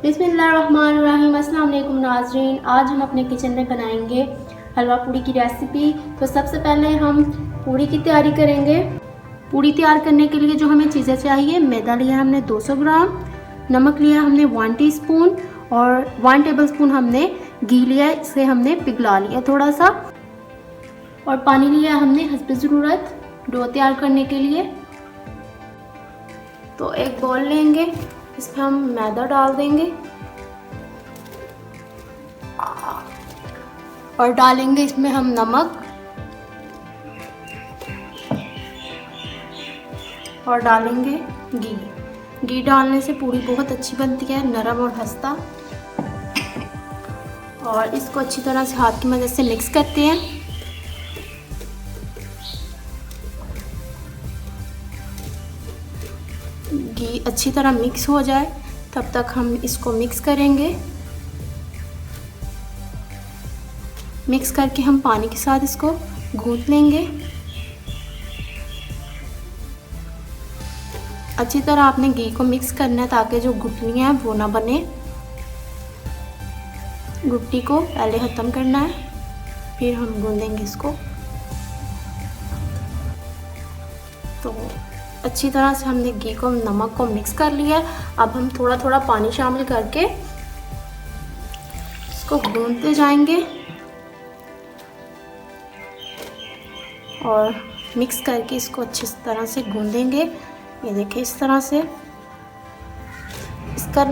बिस्मिल्लाहिर्रहमानिर्रहीम। अस्सलाम वालेकुम नाज़रीन, आज हम अपने किचन में बनाएंगे हलवा पूड़ी की रेसिपी। तो सबसे पहले हम पूड़ी की तैयारी करेंगे। पूड़ी तैयार करने के लिए जो हमें चीज़ें चाहिए, मैदा लिया हमने 200 ग्राम, नमक लिया हमने 1 टीस्पून और 1 टेबलस्पून हमने घी लिया, इसे हमने पिघला लिया थोड़ा सा, और पानी लिया हमने हस्ब ज़रूरत डो तैयार करने के लिए। तो एक बॉल लेंगे, इसमें हम मैदा डाल देंगे और डालेंगे इसमें हम नमक और डालेंगे घी। घी डालने से पूड़ी बहुत अच्छी बनती है, नरम और खस्ता। और इसको अच्छी तरह से हाथ की मदद से मिक्स करते हैं। घी अच्छी तरह मिक्स हो जाए तब तक हम इसको मिक्स करेंगे। मिक्स करके हम पानी के साथ इसको गूंथ लेंगे। अच्छी तरह आपने घी को मिक्स करना है ताकि जो गुठलियाँ हैं वो ना बने। गुठली को पहले ख़त्म करना है, फिर हम गूंदेंगे इसको। तो अच्छी तरह से हमने घी को नमक को मिक्स कर लिया है। अब हम थोड़ा थोड़ा पानी शामिल करके इसको गूंथते जाएंगे और मिक्स करके इसको अच्छी तरह से गूंदेंगे। ये देखिए इस तरह से इसका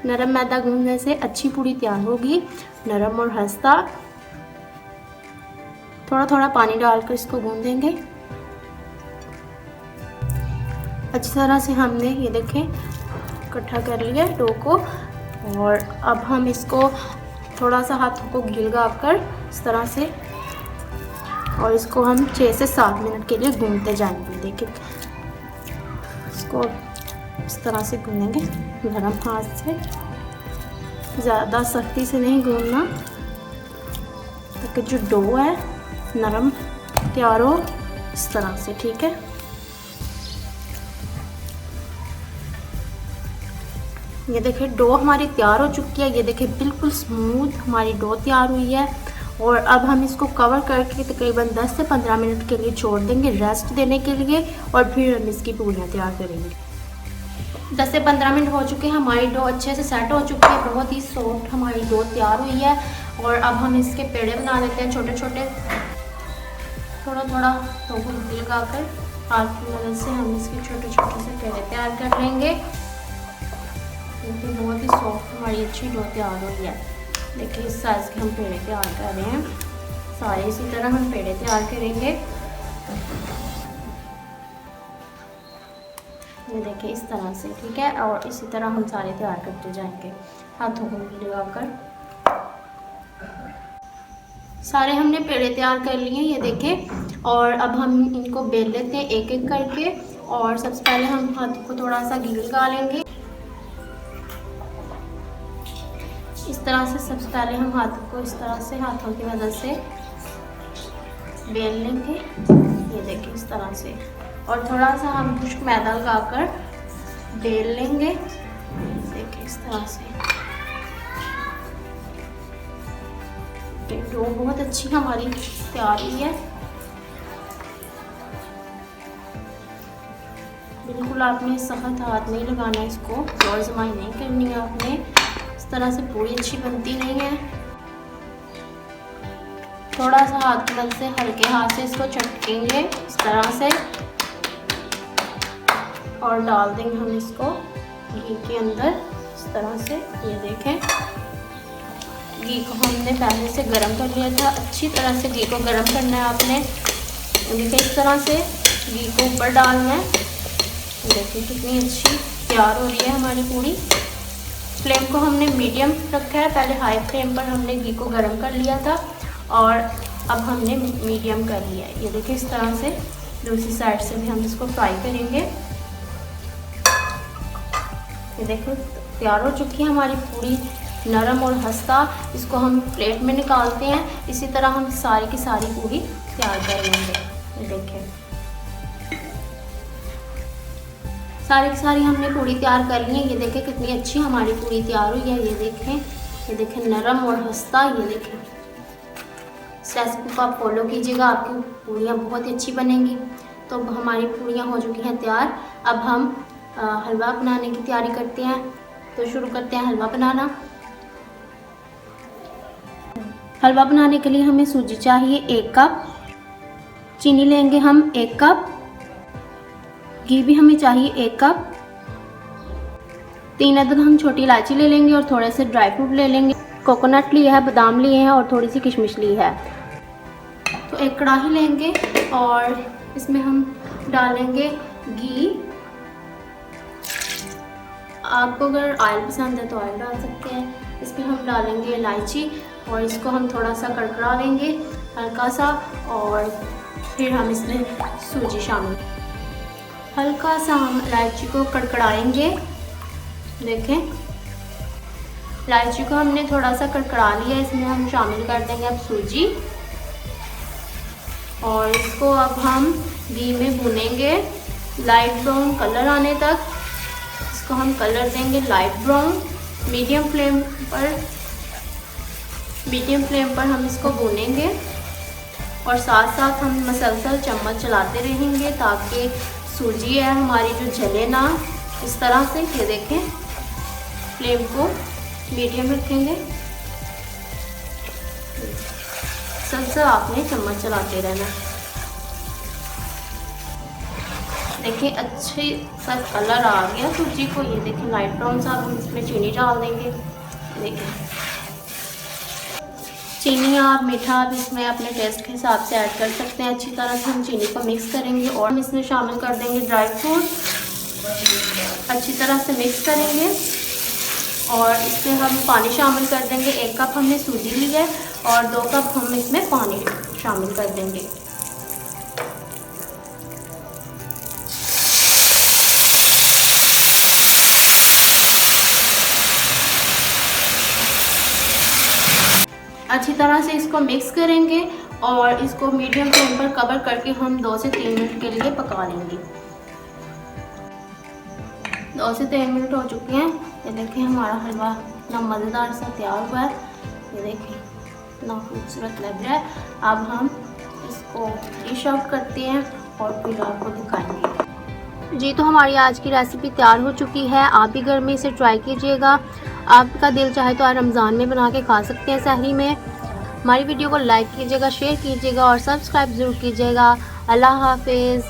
नरम मैदा गूंदने से अच्छी पूड़ी तैयार होगी, नरम और खस्ता। थोड़ा थोड़ा पानी डालकर इसको गूंदेंगे अच्छी तरह से। हमने ये देखें इकट्ठा कर लिया डो को, और अब हम इसको थोड़ा सा हाथों को घी लगाकर इस तरह से, और इसको हम 6 से 7 मिनट के लिए गूंदते जाएंगे। देखिए इसको इस तरह से गूंदेंगे नरम हाथ से, ज़्यादा सख्ती से नहीं गूंदना, ताकि जो डो है नरम तैयार हो इस तरह से। ठीक है, ये देखिए डो हमारी तैयार हो चुकी है। ये देखिए बिल्कुल स्मूथ हमारी डो तैयार हुई है। और अब हम इसको कवर करके तकरीबन 10 से 15 मिनट के लिए छोड़ देंगे रेस्ट देने के लिए, और फिर हम इसकी पूड़ियाँ तैयार करेंगे। 10 से 15 मिनट हो चुके हैं, हमारी डो अच्छे से सेट हो चुकी है, बहुत ही सॉफ्ट हमारी डो तैयार हुई है। और अब हम इसके पेड़े बना लेते हैं छोटे छोटे। थोड़ा थोड़ा तो घी लगाकर हाथ की मदद से हम इसके छोटे छोटे से पेड़े तैयार कर लेंगे। क्योंकि बहुत ही सॉफ्ट हमारी अच्छी डो तैयार हुई है। देखिए इस साइज़ के हम पेड़े तैयार कर रहे हैं, सारे इसी तरह हम पेड़े तैयार करेंगे। ये देखिए इस तरह से, ठीक है, और इसी तरह हम सारे तैयार करते जाएंगे हाथों को घी लगाकर। सारे हमने पेड़े तैयार कर लिए, ये देखें। और अब हम इनको बेल लेते हैं एक एक करके। और सबसे पहले हम हाथों को थोड़ा सा घी लगा लेंगे इस तरह से। सबसे पहले हम हाथों को इस तरह से हाथों की मदद से बेल लेंगे, ये देखिए इस तरह से। और थोड़ा सा हम खुश्क मैदा लगाकर बेल लेंगे, देखिए इस तरह से। डो बहुत अच्छी हमारी तैयार हुई है। बिल्कुल आपने सख्त हाथ नहीं लगाना, इसको जोर जमाई नहीं करनी है आपने। इस तरह से पूरी अच्छी बनती नहीं है। थोड़ा सा हाथ की मदद से हल्के हाथ से इसको चटकेंगे इस तरह से, और डाल देंगे हम इसको घी के अंदर इस तरह से। ये देखें घी को हमने पहले से गरम कर लिया था। अच्छी तरह से घी को गरम करना है आपने। देखिए इस तरह से घी को ऊपर डालना है। देखिए कितनी अच्छी तैयार हो रही है हमारी पूड़ी। फ्लेम को हमने मीडियम रखा है, पहले हाई फ्लेम पर हमने घी को गरम कर लिया था और अब हमने मीडियम कर लिया है। ये देखिए इस तरह से दूसरी साइड से भी हम इसको फ्राई करेंगे। ये देखिए तैयार हो चुकी है हमारी पूड़ी, नरम और खस्ता। इसको हम प्लेट में निकालते हैं। इसी तरह हम सारी की सारी पूड़ी तैयार कर लेंगे। ये देखिए सारी की सारी हमने पूड़ी तैयार कर ली है। ये देखें कितनी अच्छी हमारी पूड़ी तैयार हुई है। ये देखें नरम और खस्ता। ये देखें, इस रेसिपी को आप फॉलो कीजिएगा, आपकी पूड़ियाँ बहुत ही अच्छी बनेंगी। तो हमारी पूड़ियाँ हो चुकी हैं तैयार। अब हम हलवा बनाने की तैयारी करते हैं। तो शुरू करते हैं हलवा बनाना। हलवा बनाने के लिए हमें सूजी चाहिए 1 कप, चीनी लेंगे हम 1 कप, घी भी हमें चाहिए 1 कप, 3 अदद हम छोटी इलायची ले लेंगे और थोड़े से ड्राई फ्रूट ले लेंगे। कोकोनट लिए है, बादाम लिए हैं और थोड़ी सी किशमिश ली है। तो एक कढ़ाई लेंगे और इसमें हम डालेंगे घी। आपको अगर ऑयल पसंद है तो ऑयल डाल सकते हैं। इसमें हम डालेंगे इलायची और इसको हम थोड़ा सा कड़कड़ा लेंगे हल्का सा, और फिर हम इसमें सूजी शामिल, हल्का सा हम इलायची को कड़कड़ाएंगे। देखें, इलायची को हमने थोड़ा सा कड़कड़ा लिया। इसमें हम शामिल कर देंगे अब सूजी, और इसको अब हम घी में भूनेंगे लाइट ब्राउन कलर आने तक। इसको हम कलर देंगे लाइट ब्राउन। मीडियम फ्लेम पर हम इसको भूनेंगे और साथ साथ हम मसलसल चम्मच चलाते रहेंगे ताकि सूजी है हमारी जो जले ना। इस तरह से, ये देखें, फ्लेम को मीडियम रखेंगे। मसलसल आपने चम्मच चलाते रहना। देखिए अच्छे सा कलर आ गया सूजी को। ये देखें लाइट ब्राउन सा। हम इसमें चीनी डाल देंगे। देखें, चीनी आप मीठा आप इसमें अपने टेस्ट के हिसाब से ऐड कर सकते हैं। अच्छी तरह से हम चीनी को मिक्स करेंगे और हम इसमें शामिल कर देंगे ड्राई फ्रूट। अच्छी तरह से मिक्स करेंगे और इसमें हम पानी शामिल कर देंगे। 1 कप हमने सूजी ली है और 2 कप हम इसमें पानी शामिल कर देंगे। अच्छी तरह से इसको मिक्स करेंगे और इसको मीडियम फ्लेम पर कवर करके हम 2 से 3 मिनट के लिए पका लेंगे। 2 से 3 मिनट हो चुके हैं। ये देखें हमारा हलवा इतना मज़ेदार सा तैयार हुआ है। ये देखें इतना खूबसूरत लग रहा है। अब हम इसको डिश आउट करते हैं और फिर आपको दिखाएंगे। जी, तो हमारी आज की रेसिपी तैयार हो चुकी है। आप भी घर में इसे ट्राई कीजिएगा। आपका दिल चाहे तो आप रमज़ान में बना के खा सकते हैं सहरी में। हमारी वीडियो को लाइक कीजिएगा, शेयर कीजिएगा और सब्सक्राइब ज़रूर कीजिएगा। अल्लाह हाफिज़।